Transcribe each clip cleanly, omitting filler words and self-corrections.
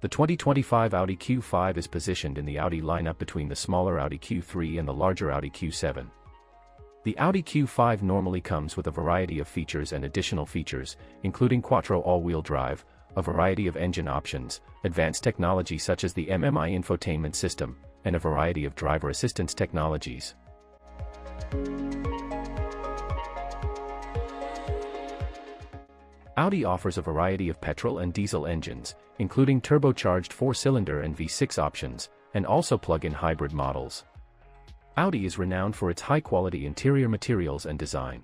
The 2025 Audi Q5 is positioned in the Audi lineup between the smaller Audi Q3 and the larger Audi Q7. The Audi Q5 normally comes with a variety of features and additional features, including Quattro all-wheel drive, a variety of engine options, advanced technology such as the MMI infotainment system, and a variety of driver assistance technologies. Audi offers a variety of petrol and diesel engines, including turbocharged 4-cylinder and V6 options, and also plug-in hybrid models. Audi is renowned for its high-quality interior materials and design.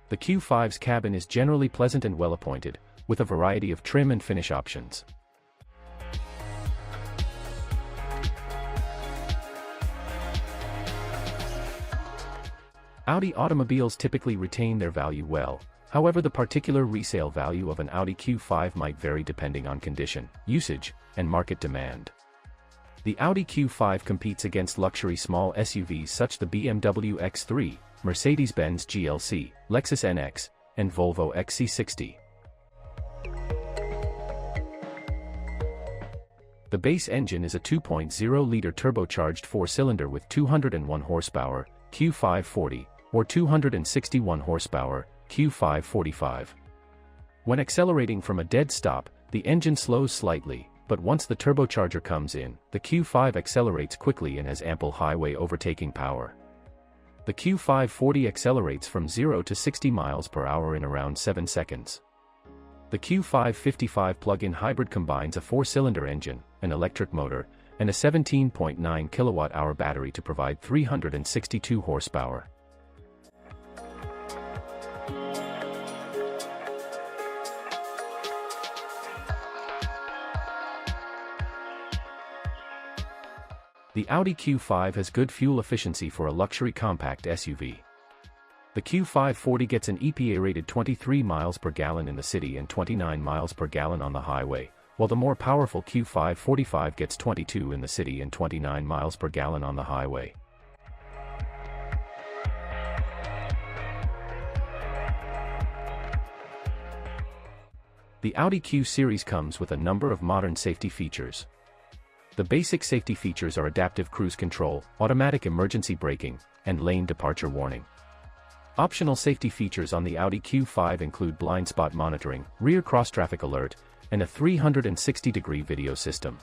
The Q5's cabin is generally pleasant and well-appointed, with a variety of trim and finish options. Audi automobiles typically retain their value well. However, the particular resale value of an Audi Q5 might vary depending on condition, usage, and market demand. The Audi Q5 competes against luxury small SUVs such as the BMW X3, Mercedes-Benz GLC, Lexus NX, and Volvo XC60. The base engine is a 2.0-liter turbocharged 4-cylinder with 201 horsepower, Q540, or 261 horsepower, Q545. When accelerating from a dead stop, the engine slows slightly, but once the turbocharger comes in, the Q5 accelerates quickly and has ample highway overtaking power. The Q540 accelerates from 0 to 60 miles per hour in around 7 seconds. The Q555 plug-in hybrid combines a 4-cylinder engine, an electric motor, and a 17.9 kilowatt-hour battery to provide 362 horsepower. The Audi Q5 has good fuel efficiency for a luxury compact SUV. The Q540 gets an EPA-rated 23 miles per gallon in the city and 29 miles per gallon on the highway, while the more powerful Q545 gets 22 in the city and 29 miles per gallon on the highway. The Audi Q series comes with a number of modern safety features. The basic safety features are adaptive cruise control, automatic emergency braking, and lane departure warning. Optional safety features on the Audi Q5 include blind spot monitoring, rear cross-traffic alert, and a 360-degree video system.